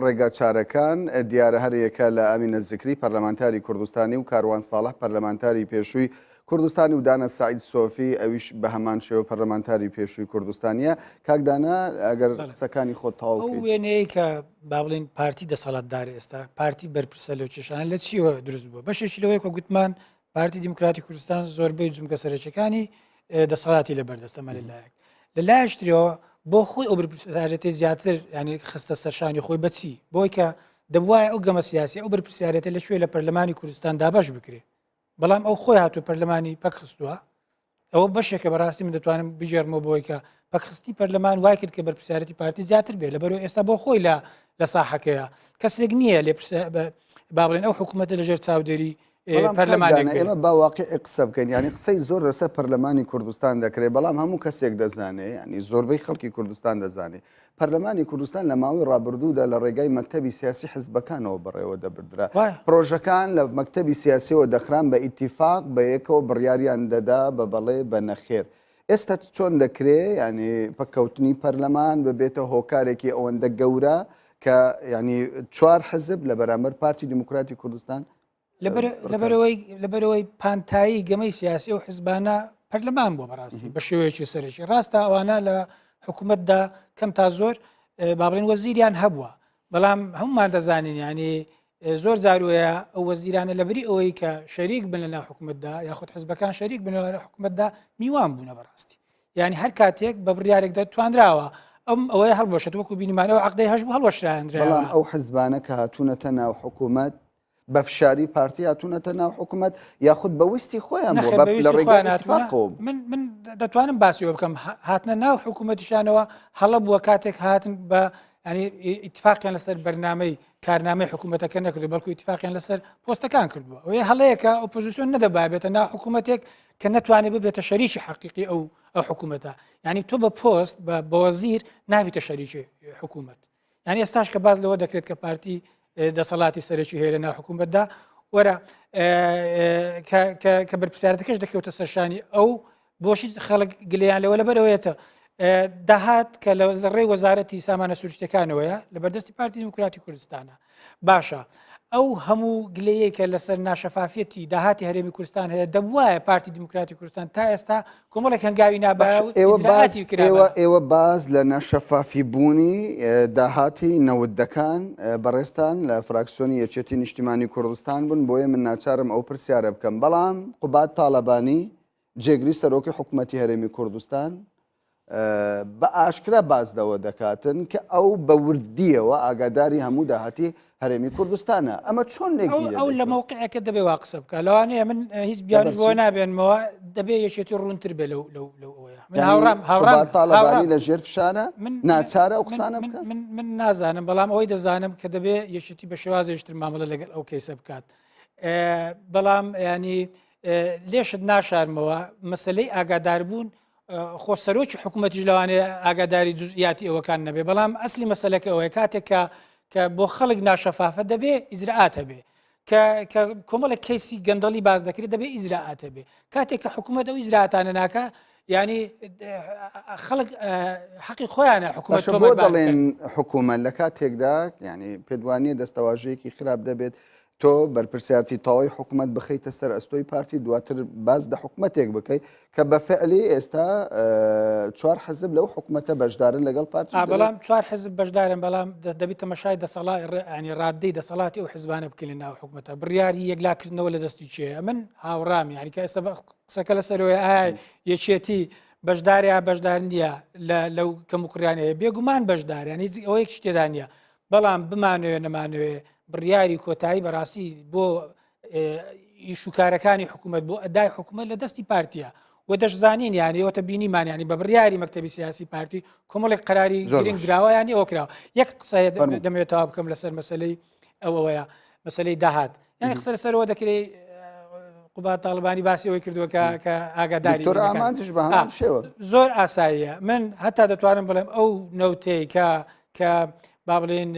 ڕێگا چارەکان دیارە هەرەیەکە لە ئەمینە زیکری پەرلەمانتاری کوردستانی و کاروان ساڵح پەرلەمانتاری پێشووی کوردستانی و دانە سعید سۆفی ئەویش بە هەمان شێوە پەرلەمانتاری پێشووی کوردستانیە کاکدانا ئەگەر قسەکانی خۆت تاو ئەو وێنەیە کە با بڵێن پارتی دەسەڵاتدارە ئێستا پارتی بەرپرسە لەو کێشانە لە چیوە دروست بووە بەشێکی لەوەی کە گوتمان پارتی دیموکراتی کوردستان زۆربەی جمگە سەرچەکانی دەسەڵاتی لە بەردەستەمە لەلایەک لە لایەشترەوە بۆ خۆی ئەو بەرپرسیارەتی زیاتر ینی خستە سەرشانی خۆی بەچی بۆی کە دەبواە ئەو گەمە سیاسی ئەو بەرپرسیارەتە لەکوێ لە پەرلەمانی کوردستان دابش بکرێ بەڵام ئەو خۆی هاتوو پەرلەمانی پەکخستووە ئەوە بەشێکە بەڕاستی من دەتوانم بژێرمەوە بۆی کە پەکخستی پەرلەمان وای کرد کە بەرپرسیارەتی پارتی زیاتر بێ لەبەرەوە ئێستا بۆ خۆی لە ساحەکەیە کەسێک نییە لێ با بڵێن ئەو حکوومەتە لەژێر چاودێری ئێمە باواقع قسە بکەین ینی قسەی زۆر لەسەر پەرلەمانی کوردستان دەکرێت بەڵام هەموو کەسێک دەزانێت ینی زۆربەی خەڵکی کوردستان دەزانێت پەرلەمانی کوردستان لە ماوەی ڕابردوودا لە ڕێگای مەکتەبی سیاسی حزبەکانەوە بەڕێوە دەبردرا پرۆژەکان لە مەکتەبی سیاسیەوە دەخران بە ئیتیفاق بە یەکەوە بڕیاریان دەدا بە بەڵێ بە نەخێر ئێستا چۆن دەکرێت ینی پەکەوتنی پەرلەمان ببێتە هۆکارێکی ئەوەندە گەورە کە ینی 4 حزب لە بەرامبەر پارتی دیموکراتی کوردستان لەبەرەوەی پانتایی گەمەی سیاسی و حزبانە پەرلەمان بۆ بەڕاستی بە شێوەیەکی سەرەکی ڕاستە ئەوانە لە حکوومەتدا کەم تا زۆر بابڵێن وەزیریان هەبووە بەڵام هەمومان دەزانین ینی زۆر جاروەیە ئەو وەزیرانە لەبری ئەوەی کە شەریک بن لە حکوومەتدا یاخود حزبەکان شەریک بن لە حکوومەتدا میوان بوونە بەڕاستی ینی هەر کاتێک بە بڕیارێکدا توانراوە ئەوەیە هەڵبۆشێت وەکو بینیمانەوە عقدەی هەشبوو هەڵوەشراندرا بەڵام ئەو حزبانە کە هاتوونەتە ناو حکوومەت بە فشاری پارتی هاتوونەتە ناو حکوومەت یاخود بەویستی خۆیان لە ڕێگەی من دەتوانم باسیەوە بکەم هاتنە ناو حکوومەتیشانەوە هەڵە بووە کاتێک هاتن بە ینی ئیتفاقیان لەسەر بەرنامەی کارنامەی حکوومەتەکە نەکردو بەڵکو ئیتفاقیان لەسەر پۆستەکان کردووە ئەوەیە هەڵەیەکە ئۆپۆزیسیۆن نەدەبابێتە ناو حکوومەتێک کە نەتوانێت ببێتە شەریکی حەقیقی ئەو حکوومەتە ینی تۆ بە پۆست بە وەزیر نابێتە شەریکی حکوومەت ینی ئێستاش کە باز لەوە دەکرێت کە پارتی دەسەڵاتی سەرەکی هەیە لە ناو حکوومەتدا وەرە کە بەرپرسیارەتەکەش دەکەوتە سەرشانی ئەو بۆشی خەڵک گلیان لەوە لەبەرەوەیەتە داهات کە لە ڕێی وەزارەتی سامانە سروشتەکانەوەیە لە بەردەستی پارتی دیموکراتی کوردستانە باشە ئەو هەموو گلەیەکە لەسەر ناشەفافەتی داهاتی هەرێمی کوردستان هەیە دەبواە پارتی دیموکراتی کوردستان تا ئێستا کۆمەڵێک هەنگاوی ناباوە ئێوە باز لە ناشەفافی بوونی داهاتی نەودەکان بەڕێستان لە فراکسیۆنی یەکێتی نیشتیمانی کوردستان بوون بۆیە من ناچارم ئەو پرسیارە بکەم بەڵام قوبات تاالبانی جێگری سەرۆکی حکوومەتی هەرێمی کوردستان بە ئاشکرا بازدەوە دەکاتن کە ئەو بە وردیەوە ئاگاداری هەموو داهاتی هەرێمی کوردستانە ئەمە چۆن ئەو لە مووقعەکە دەبێ وا قسە بکە لەوانەیە من هیچ بیان بۆ نابێنمەوە دەبێ یەکێتی ڕوونتر بێ لەوەیە هاوڕام لە ژێر فشانە ناچارە ئەو قسانە من نازانم بەڵام ئەوەی دەزانم کە دەبێ یەکێتی بە شێوازێشتر مامەڵە لەگەڵ ئەو کەیسە بکات بەڵام ینی لێشت ناشارمەوە مەسلەی ئاگاداربوون خۆ سەرۆکی حکوومەتیش لەوانەیە ئاگاداری جزئیاتی ئەوەکان نەبێ بەڵام ئەسلی مەسلەکە ئەوەیە کاتێکە کە بۆ خەڵک ناشەفافە دەبێ ئیزراعاتە بێ کە کۆمەڵە کەیسی گەندەڵی باز دەکرێت دەبێ ئیزراعاتە بێ کاتێک کە حکوومەت ئەو ئیزراعاتانە ناکە ینی خەڵک حەقی خۆیانە حکوومەت بۆ دەڵێن حکوومەت لە کاتێکدا ینی پێدوانیە دەستەواژەیەکی خراپ دەبێت تۆ بەرپرسیارتی تەواوی حکوومەت بخەیتە سەر ئەستۆی پارتی دواتر باز دە حکوومەتێک بکەیت کە بە فعلی ئێستا 4 حزب لەو حکوومەتە بەشدارن لەگەڵ پارتی بەڵام 4 حزب بەشدارن بەڵام دەبێت تەماشای دەسەڵاتی ڕادەی دەسەڵاتی ئەو حزبانە بکەین لە ناو حکوومەتە بڕیاری یەکلاکردنەوە لە دەستی چێە من هاوڕامی ینی کە ئێستا قسەکە لەسەرەوەی ئایا یەکێتی بەشداریا بەشدار نییە لەو کەموکڕیانەیە بێگومان بەشداریان ئەوە یەک شتێدا نیە بەڵام بمانوێ نەمانوێ بڕیاری کۆتایی بەڕاستی بۆ ئیشوکارەکانی حکوومەت بۆ ئەدای حکوومەت لە دەستی پارتیە و دەشزانین یانیەوەتە بینیمانیانی بە بڕیاری مەکتەبی سیاسی پارتی کۆمەڵێک قەراری گرنگ درراوە ینی ئەو کراوە یەک قسە دەمێتەوە بکەم لەسەر مەسلەی ئەوەیە مەسلەی داهات یانی قسە لەسەرەوە دەکرێت قوبات تاالبانی باسی ئەوەی کردووە کە ئاگاداری زۆر ئاساییە من هەتا دەتوانم بڵێم ئەو نەوتەی کە با بڵێن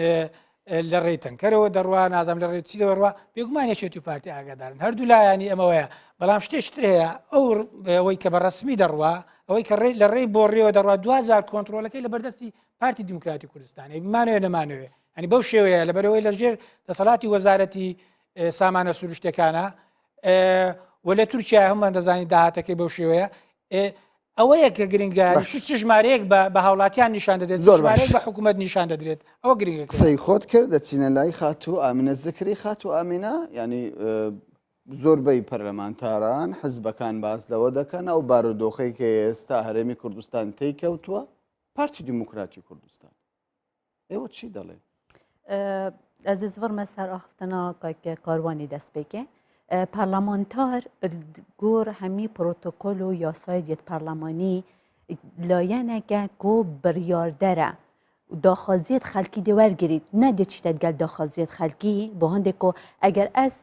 لە ڕێی تەنکەرەوە دەڕوا نازام لە ڕێی چی دەڕوا بێگومانێکێتی و پارتی ئاگادارن هەردوو لایانی ئەمەوەیە بەڵام شتێشتر هەیە ئەوەی کە بە ڕسمی دەڕوا ئەوەی کە لە ڕێی بۆ ڕێەوە دەڕوا دوازار کۆنتترۆلەکەی لە بەردەستی پارتی دیموکراتی کوردستانی بمانوێ نەمانوێ ئەنی بەو شێوەیە لە بەرەوەی لە ژێر دەسەڵاتی وەزارەتی سامانە سروشتەکانە و لە تورکیا هەمومان دەزانین داهاتەکەی بەو شێوەیە ئەوەیە کە گرنگە چ ژمارەیەک بە هاوڵاتیان نیشان دەدرێت زۆربارێک بە حکوومەت نیشان دەدرێت ئەوە گرنگە قسەی خۆت کرد دەچینە لای خاتوو ئامینە زکری خاتوو ئامینە ینی زۆربەی پەرلەمانتاران حزبەکان باز لەوە دەکەن ئەو بارودۆخەی کە ئێستا هەرێمی کوردستان تێی کەوتووە پارتی دیموکراتی کوردستان ئێوە چی دەڵێ؟ از زور سر آفتنا که کاروانی دست بگه پارلمانتار گور همی پروتکل و یاسای دیت پارلمانی لایه که گو بریاردره داخازیت خلکی دیور گرید نه دی چی تدگل داخازیت خلکی با هنده که اگر از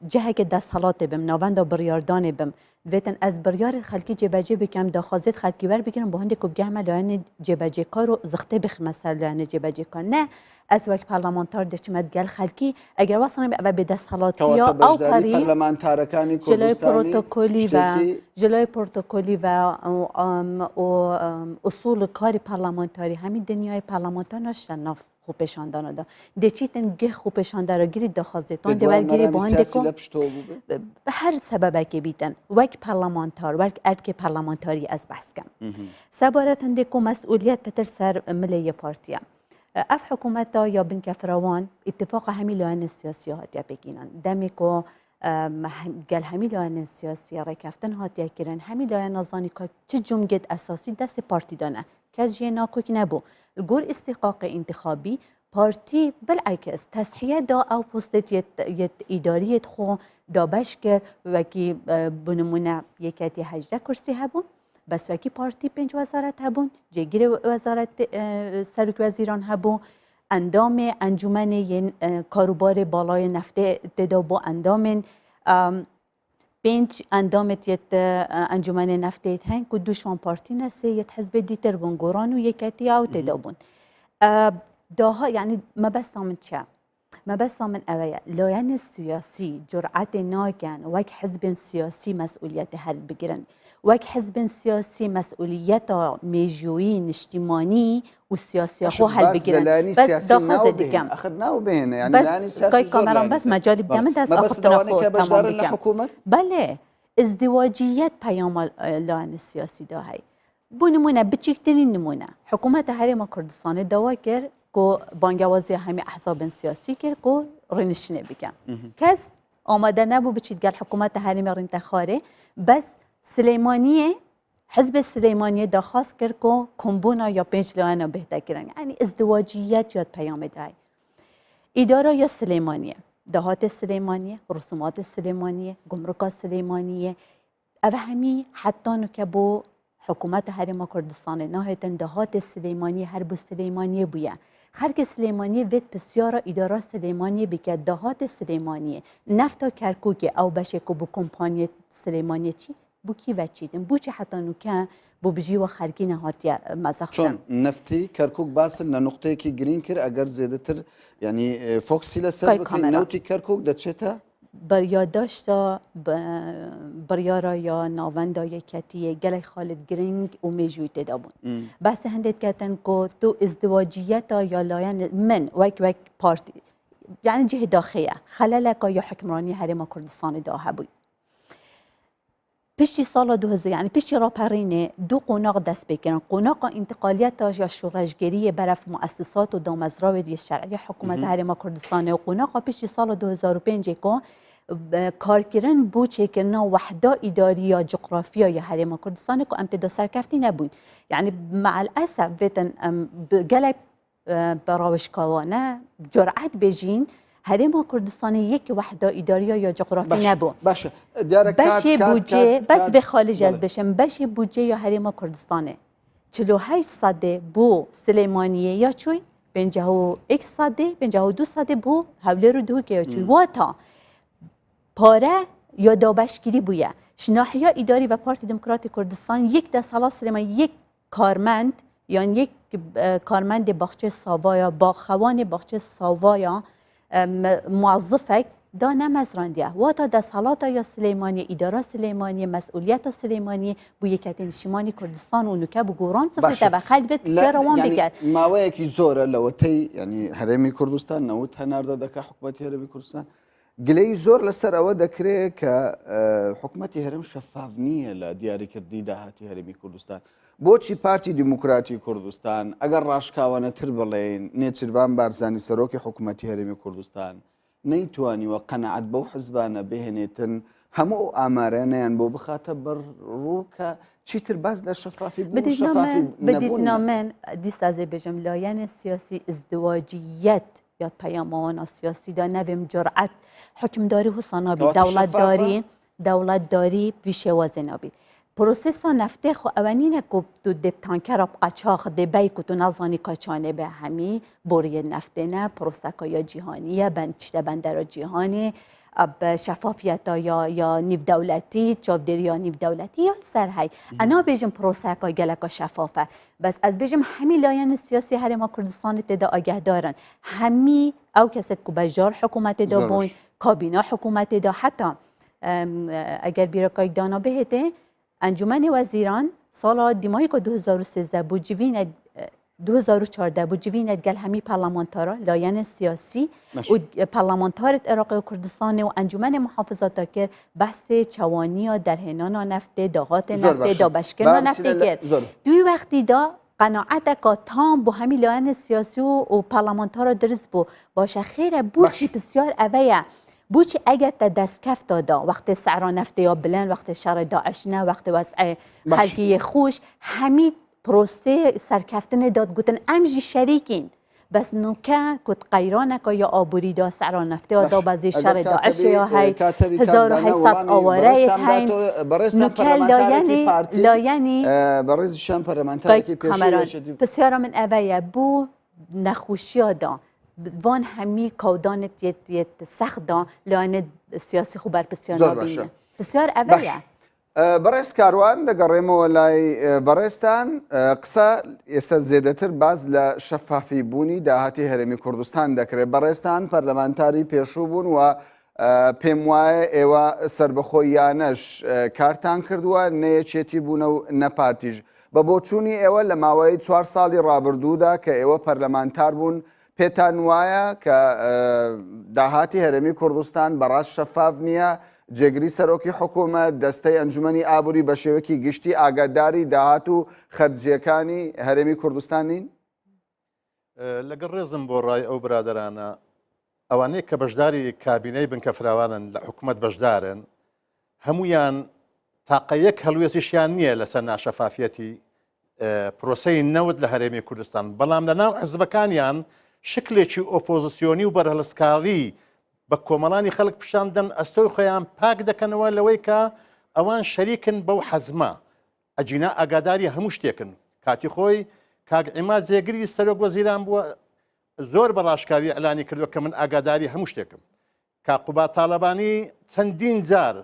جهه که دست حالات بم ناوند بریاردان بم ویتن از بریار خلکی جبجه بکم داخازیت خلکی ور بگیرم با هنده که بگم لایه جبجه کارو زخته بخ مثلا لایه جبجه کار نه از وقت پارلمانتار دشمت گل خلکی اگر واسه و به دست حالات یا او کاری پارلمانتارەکانی جلوی کوردستانی پروتکلی و جلوی پروتکلی و اصول کاری پارلمانتاری همین دنیای پارلمانتار نشدن ناف خوبشان داده دچیتن گه خوبشان داره گیرید دخوازتان دیگر گیری باند کو به هر سبب که بیتن وک پارلمانتار وک ارک پارلمانتاری از بحث کم سبارتن دکو مسئولیت پتر سر ملی پارتیا اف حکومت یا بن کفروان اتفاق همی لاین سیاسی هاتیا بگینن دمی کو گل همی لاین سیاسی رکفتن هاتیا کرن همی لاین نازانی که چه جمگت اساسی دست پارتی دانه که از جینا کوک نبو گور استحقاق انتخابی پارتی بالعکس تصحیه دا او پستت یت اداریت خو دا بشکر وکی بنمونه یکتی 18 کرسی هبون بس وکی پارتی 5 وزارت هبون جگیر وزارت سرک وزیران هبون اندام انجمن ین کاروبار بالای نفته ددا با اندام 5 اندامت یت انجمن نفته هنگ که دوشان پارتی نسه یت حزب دیتر بون گوران و یکتی او ددا بون داها یعنی ما بس من چه ما بس من اویا لاین سیاسی جرأت ناگن وک حزب سیاسی مسئولیت حل بگیرن وک حزب سیاسی مسئولیت میجویی اجتماعی و سیاسی خو حل بگیرن بس داخل دیگم آخر ناو بهنه یعنی لانی سیاسی کامران بس مجالی بدم دست آخرتنا خود تمام بکم بله ازدواجیت پیام لاین سیاسی داهی بو نمونه بچیکترین نمونه حکومت حریم کردستان دوا کرد که بانگوازی همه احزاب سیاسی کرد که رنشینه بگم کس آماده نبود بچید گل حکومت حریم رنتخاره بس سلیمانیه حزب سلیمانیه درخواست کرد که کمبونا یا 5 لایه بهتر کردن یعنی ازدواجیت یاد پیام دای اداره یا سلیمانیه دهات سلیمانیه رسومات سلیمانیه گمرک سلیمانیه او همی حتی که بو حکومت حریم کردستان نهایتاً دهات سلیمانی هرب سلیمانی بوده خلق سلیمانی وید بسیار اداره سلیمانی بکه دهات سلیمانی نفتا کرکوک او بشه که بو کمپانی سلیمانی چی بو کی و چیدن بو چی حتی نوکه بو بجی و خلقی نهاتی مزاختن چون نفتی کرکوک باصل لنقطه کی گرین کر اگر زیاده تر یعنی فوکسی لسر بکنی نوتی کرکوک ده چه بریا داشتا بریا یا ناوندا یکتی گلی خالد گرینگ و میجویت دابون بس هندت کتن که تو ازدواجیت یا لاین من وک پارتی یعنی جه داخله خلالک یا حکمرانی حریم کردستان داه بوی پشتی سال 2000 یعنی پشتی راپرینه دو قناق دست بگیرن قناق انتقالیت یا شورشگری برف مؤسسات و دامزراوی شرعی حکومت حریم کردستان و قناق پشتی سال 2005 که کار کردن بو چکرنا وحده اداری یا جغرافیا یا حریم کردستان که امتداد سرکفتی نبود یعنی مع الاسف ویتن گله براوشکاوانه جرأت بجین حریم کردستان یک وحده اداری یا جغرافی نبود باشه بوجه بس به خارج از بشم باشه بوجه یا حریم کردستانه 48% بو سلیمانیه یا چوی 52% بو حوله رو دو که چوی واتا پاره یا دابشگیری بویه شناحیه اداری و پارتی دموکرات کردستان یک دست حالا سلیمان یک کارمند یعنی یک کارمند باغچه ساوایا باغخوان باغچه ساوایا موظفک دا نمزراندیه واتا دست حالات یا سلیمانی اداره سلیمانی مسئولیت سلیمانی بو یکتین شمانی کردستان و نکه بو گوران صفر تبخل بيت بسير روان بكر ماوەیەکی زۆرە لەوەتەی ینی هەرێمی کوردستان نەوت هەناردە دەکا حکوومەتی هەرێمی کوردستان گلەی زۆر لەسەر ئەوە دەکرێت کە حکوومەتی هەرێم شەفاف نییە لە دیاریکردنی داهاتی هەرێمی کوردستان بۆچی پارتی دیموکراتی کوردستان ئەگەر ڕاشکاوانەتر بڵێن نێچیروان بارزانی سەرۆکی حکوومەتی هەرێمی کوردستان نەیتوانیوە قەنەعەت بەو حزبانە بهێنێتن هەموو ئامارانیان بۆ بخاتە بەڕوو کە چیتر باز لە شەفافی بوون شەفافی بدیتنا من دیسازێ بێژم لایەنە سیاسی ازدواجیەت یا پەیامەوانە سیاسیدا نەبێم جرعەت حکمداری حسانابی دەوڵەتداری وی شێوازێ نابێت پرۆسێسا نەفتێ خۆ ئەوەنینە کو تو دێبتانکەرە قاچاق دێبەی کو تو نازانی کاچانێ بە هەمی بۆریە نەفتێنە پرۆسەکەیە جیهانیە چتە بەندەرە جیهانی شفافیت یا نیو دولتی چاودێری نیو دولتی یا سەر هەی ئەنا بێژم پرۆسەکە گەلەکە شەفافە بەس ئەس بێژم هەمی لایەنە سیاسی هەرێما کوردستانی تێدا ئاگەهدارن هەمی ئەو کەسێت کو بەژار حکوومەتێدا بووین کابینا حکوومەتێدا حتا ئەگەر بیرۆکایك دانا بهێتێ ئەنجومەنی وەزیران ساڵا دیمایکە 2013 بۆ جیڤینە 2014 بۆ جیڤینەت گەل هەمی پەرلەمانتارە لایەنە سیاسی و پەرلەمانتارت عێراقی و کوردستانی و ئەنجومەنی محافظەتە کرد بەحسێ چەوانیە دەرهێنانە نەفتێ داهاتێ نەفتێ دابەشکردنە نەفتێ کرد دوی وەختیدا قەناعەتێکا تام بۆ هەمی لایەنە سیاسی و پەرلەمانتارە درست بوو باشە خێرە بۆچی پرسیار ئەوەیە بوچی ئەگەر تە دەستکەفتەدا وەختی سعرا نەفتەیە بلند وەختی شەڕی داعشنە وەختی وەزعی خەلکی خۆش هەمی پرۆسێ سەرکەفتنێ داد گوتن ئەمژی شەریکین بەس نوکە کوت قەیرانەکە یا ئابووریدا سعرا نەفتەیە دا بەزی شەڕی داعش یا هەی 1800 ئاوارەیەت هەین نوکە لایەنی بەڕێزیشان پەرلەمانتارێکی پێشوو پرسیارە من ئەوەیە بوو نەخۆشیەدا وان هەمی کەودانت یەت سەخدا لایەنە سیاسی خو بەرپرسیار نابینە پرسیار ئەوەیە بەڕێز کاروان دەگەڕێمەوە لای بەڕێستان قسە ئێستا زێدەتر باز لە شەفافی بوونی داهاتی هەرێمی کوردستان دەکرێت بەڕێستان پەرلەمانتاری پێشوو بوون و پێم وایە ئێوە سربەخۆیانەش کارتان کردووە نەیەکێتی بوونە و نەپارتیژ بە بۆچوونی ئێوە لە ماوەی 4 ساڵی ڕابردوودا کە ئێوە پەرلەمانتار بوون پێتان وایە کە داهاتی هەرێمی کوردستان بەڕاست شەفاف نییە جێگری سەرۆکی حکوومەت دەستەی ئەنجومەنی ئابووری بە شێوەیەکی گشتی ئاگاداری داهات و خەرجیەکانی هەرێمی کوردستان نین؟ لەگەڵ ڕێزم بۆ ڕای ئەو برادرانە ئەوانەیە کە بەشداری کابینەی بنکە فراوانن لە حکوومەت بەشدارن هەمویان تاقەیەک هەلوێسیشیان نییە لەسەر ناشەفافەتی پرۆسەی نەوت لە هەرێمی کوردستان بەڵام لەناو حزبەکانیان شکلێکی ئۆپۆزیسیۆنی و بەرهەڵسکاری بە کۆمەڵانی خەڵک پیشاندن ئەستۆی خۆیان پاک دەکەنەوە لەوەی کە ئەوان شەریکن بەو حەزمە ئەجینا ئاگاداری هەموو شتێکن کاتی خۆی کاک عیماد جێگری سەرۆک وەزیران بووە زۆر بەڕاشکاوی ئەلانی کردووە کە من ئاگاداری هەموو شتێکم کاقوبا تاالبانی چەندین جار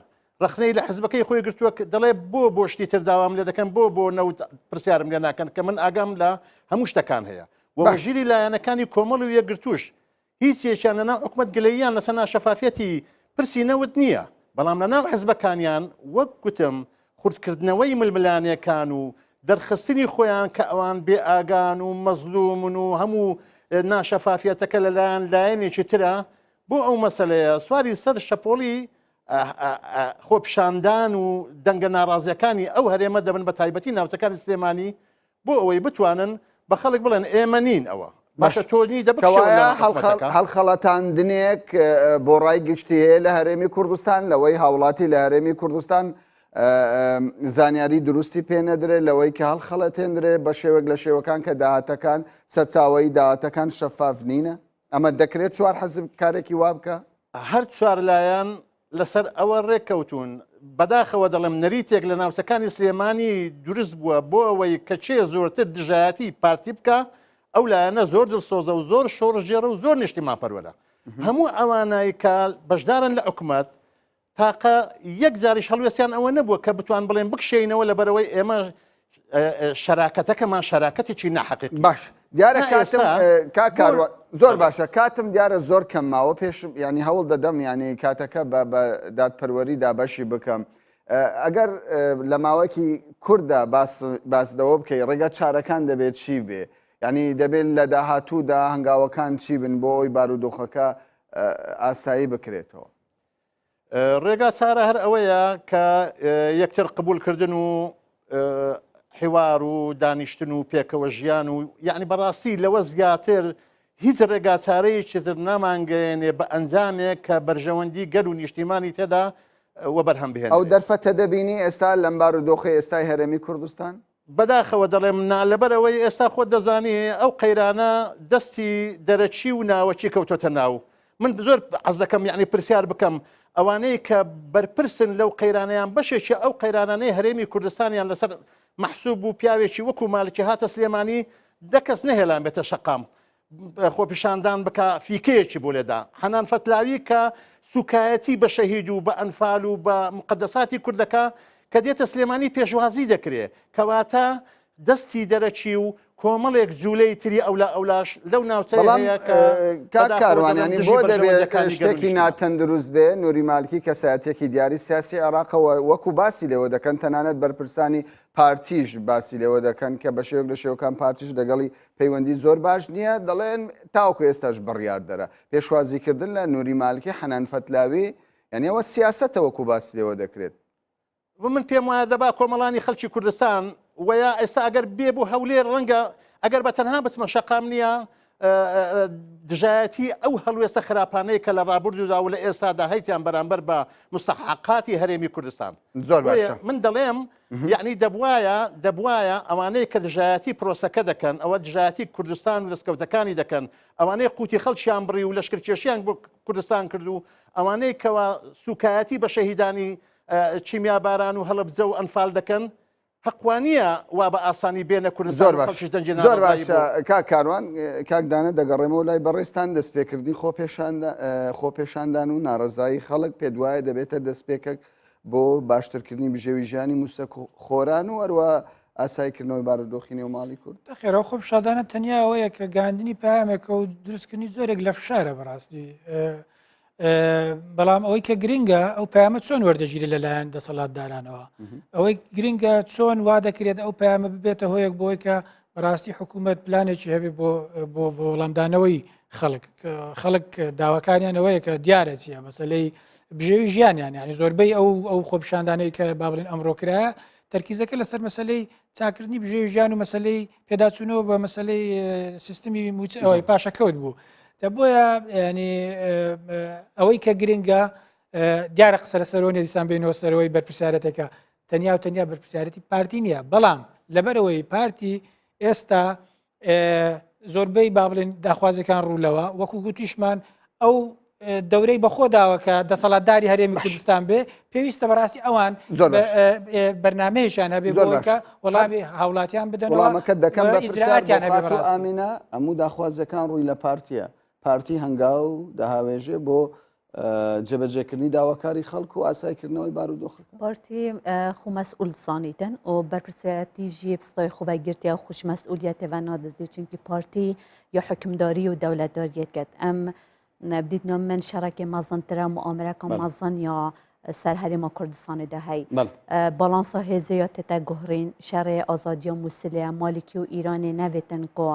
ڕخنەی لە حزبەکەی خۆی گرتووە دەڵێ بۆ شتی تر داوام لێ دەکەم بۆ نەوت پرسیارم لێ ناکەن کە من ئاگام لە هەموو شتەکان هەیە وەژیری لایەنەکانی کۆمەڵ و یەکگرتووش هیچ یەکیان لەناو حکوومەت گلەییان لەسەر ناشەفافەتی پرسی نەوت نییە بەڵام لەناو حزبەکانیان وەک گوتم خوردکردنەوەی ململانیەکان و دەرخستنی خۆیان کە ئەوان بێ ئاگان و مەزلومن و هەموو ناشەفافەتەکە لەلایەن لایەنێکی ترە بۆ ئەو مەسەلەیە سواری سەر شەپۆلی خۆپشاندان و دەنگە ناڕازیەکانی ئەو هەرێمە دەبن بە تایبەتی ناوچەکانی سلێمانی بۆ ئەوەی بتوانن بە خەڵک بڵێن ئێمە نین ئەوە باشە تۆنی دەبکەوایە هەڵخەڵەتاندنێک بۆ ڕای گشتی هەیە لە هەرێمی کوردستان لەوەی هاوڵاتی لە هەرێمی کوردستان زانیاری دروستی پێنەدرێت لەوەی کە هەڵخەڵەتێنرێ بە شێوەک لە شێوەکان کە داهاتەکان سەرچاوەی داهاتەکان شەفاف نینە ئەمە دەکرێت چوار حەزب کارێکی وا بکە هەر چوار لایەن لەسەر ئەوە ڕێککەوتون بەداخەوە دەڵم نەریتێک لە ناوچەکانی سلێمانی دروست بووە بۆ ئەوەی کەچێ زۆرتر دژایەتی پارتی بکە ئەو لایەنە زۆر دڵسۆزە و زۆر شۆڕژێرە و زۆر نیشتیمان پەروەرە هەموو ئەوانایی کە بەشدارن لە حکوومەت تاقە یەک جاریش هەڵوێستیان ئەوە نەبووە کە بتوان بڵێن بکشێنەوە لە بەرەوەی ئێمە شەراکەتەکەمان شەراکەتێکی ناحەقیقی باش دیارە کاتم زۆر باشە کاتم دیارە زۆر کەم ماوە پێش ینی هەوڵ دەدەم ینی کاتەکە بە دادپەروەری دابەشی بکەم ئەگەر لە ماوەکی کووردا باسدەوە بکەی ڕێگە چارەکان دەبێت چی بێ ینی دەبێت لە داهاتوودا هەنگاوەکان چی بن بۆ ئەوی بارودۆخەکە ئاسایی بکرێتەوە ڕێگا چارە هەر ئەوەیە کە یەکتر قبولکردن و حیوار و دانیشتن و پێکەوە ژیان و یعنی بەڕاستی لەوە زیاتر هیچ ڕێگاچارەیەکی تر نامانگەێنێ بە ئەنجامێک کە بەرژەوەندی گەل و نیشتیمانی تێدا وەبەرهەم بهێن ئەو دەرفەتە دەبینی ئێستا لەم بارودۆخی ئێستای هەرێمی کوردستان بەداخەوە دەڵێم لەبەرەوەی ئێستا خۆت دەزانی ئەو قەیرانە دەستی دەرەچی و ناوەچی کەوتۆتە ناو من زۆر حەز دەکەم یعنی پرسیار بکەم ئەوانەی کە بەرپرسن لەو قەیرانەیان بەشێکی ئەو قەیرانانەی هەرێمی کوردستانیان لەسەر محسوب و پیاوێکی وەکو مالکی هاتە سلێمانی دەکەس نەهێلان بێتە شەقام خۆپیشاندان بکە فیکەیەکی بۆ لێدا حەنان فەتلاوی کە سوکایەتی بە شەهید و بە ئەنفال و بە مقدساتی کوردەکە کە دێتە سلێمانی پێشوازی دەکرێت کەواتە دەستی دەرەچی و کۆمەڵێک جوولەی تری ئەولا ئەولاش لەو ناوچەیە کاروانیانی بۆ دەبێت شتێکی ناتەندروست بێ نوری مالکی کەسایەتێکی دیاری سیاسی عێراقەوە وەکو باسی لێوە دەکەن تەنانەت بەرپرسانی پارتیش باسی لێوە دەکەن کە بە شێوک لە شێوکان پارتیش دەگەڵی پەیوەندی زۆر باش نییە دەڵێن تاوکو ئێستاش بڕیار دەرە پێشوازیکردن لە نوری مالکی حەنان فەتلاوی یعنی ئەوە سیاسەتە وەکو باسی لێوە دەکرێت من پێم وایە دەبا کۆمەڵانی خەڵکی کوردستان ویا ئێستا ئەگەر بێ بوو هەولێر ڕەنگە ئەگەر بە تەنها بچمە شەقام نییە دژایەتی ئەو هەڵوێستە خراپانەی کە لە ڕابردوودا و لە ئێستادا هەیتیان بەرامبەر بە مستەحقاتی هەرێمی کوردستان زۆر باشە من دەڵێم یعنی دەبوایە ئەوانەی کە دژایەتی پرۆسەکە دەکەن ئەوە دژایەتی کوردستان و دەستکەوتەکانی دەکەن ئەوانەی قوتی خەڵکیان بڕی و لەشکرکێشیان بۆ کوردستان کرد و ئەوانەی کەوا سوکایەتی بە شەهیدانی چیمیا باران و هەڵەبجە و ئەنفال دەکەن حەقوانیە وا بە ئاسانی بێنە کوردستان زۆر باشە کاروان کاکدانە دەگەڕێمەوە لای بەڕێستان دەستپێکردنی خۆپێشاندان و ناڕزایی خەڵک پێ دوایە دەبێتە دەستپێکێک بۆ باشترکردنی بژێوی ژیانی موسە خۆران و هەروە ئاساییکردنەوەی بارودۆخی نێوماڵی کورد خێرا خۆپیشاندانە تەنیا ئەوەیە کە گاندنی پامێکە و دروستکردنی زۆرێک لە فشارە بەڕاستی بەڵام ئەوەی کە گرنگە ئەو پامە چۆن وەردەگیری لەلایەن دەسەڵاتدارانەوە ئەوەی گرنگە چۆن وا دەکرێت ئەو پامە ببێتە هۆیەک بۆی کە بەڕاستی حکوومەت پلانێکی هەبێ بۆ وەڵامدانەوەی خەڵک داواکاریان ئەوەیە کە دیارە چیە مەسلەی بژێوی ژیانیان ینی زۆربەی ئەو خۆپیشاندانەی کە با بڵێن ئەمڕۆکرایە تەرکیزەکە لەسەر مەسلەی چاکردنی بژێوی ژیان و مەسلەی پێداچوونەوە بە مەسلەی سیستمی ئەوەی پاشەکەوت بوو بۆیە ینی ئەوەی کە گرنگە دیارە قسە لەسەرەوە دیسان بینەوە سەرەوەی بەرپرسیارەتێکە تەنیا و تەنیا بەرپرسیارەتی پارتی نییە بەڵام لەبەرەوەی پارتی ئێستا زۆربەی با بڵێن داخوازەکان ڕوولەوە وەکو گوتیشمان ئەو دەورەی بەخۆ داوەکە دەسەڵاتداری هەرێمی کوردستان بێ پێویستە بەڕاستی ئەوان بەرنامەیەشان هەبێ بۆکە وەڵامی هاوڵاتیان بدەنەوە وەڵامەکە دەکەم بە ئیجراعاتیان هەبێ ئامینە هەموو داخوازەکان ڕووی لە پارتیە پارتی هەنگاو داهاوێژێ بۆ جێبەجێکردنی داواکاری خەڵکو و ئاساییکردنەوەی بارودۆخەکە پارتی خومەسئول سانیتن و بەرپرسیارەتی ژی پستای خوبەگرتیا و خوشمەسئولیەتێ و نادەزی چونکی پارتی یا حکمداری و دەولەتداریەت کرد ئەم بدیتنا من شەڕێکی مەزنترە مؤامرەکە مەزن یا سەر هەرێما کوردستانێدا هەی باڵانسا هێزەیە تێتە گوهرین شەڕێ ئازادیە مووسلەیە مالکی و ئیرانێ نەوێتن کۆ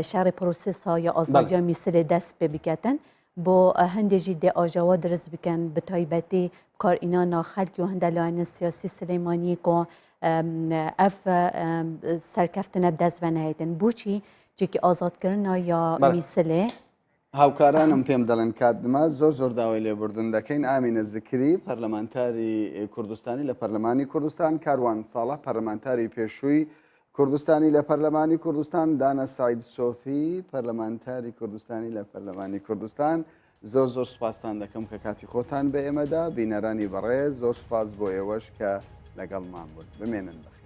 شەڕێ پرۆسسا یا ئازادیە میسلێ دەست پێ بکەتن بۆ هەندێکی دێ ئاژاوا دروست بکەن بە تایبەتی کارئینانا خەلکی و هەندە لایەنە سیاسی سلەیمانی کۆ ئەف سەرکەفتنە بدەست بەنەهێتن بۆچی جێکی ئازادکردنا یا میسلێ هاوکارانم پێم دەڵێن کاتدما زۆر داوای لێبوردن دەکەین ئامینە زکری پەرلەمانتاری کوردستانی لە پەرلەمانی کوردستان کاروان ساڵح پەرلەمانتاری پێشووی کوردستانی لە پەرلەمانی کوردستان دانا ساید سۆفی پەرلەمانتاری کوردستانی لە پەرلەمانی کوردستان زۆر سوپاسان دەکەم کە کاتی خۆتان بە ئێمەدا بینەرانی بەڕێز زۆر سوپاس بۆ ئێوەش کە لەگەڵمان بوون بمێنن بەخێر.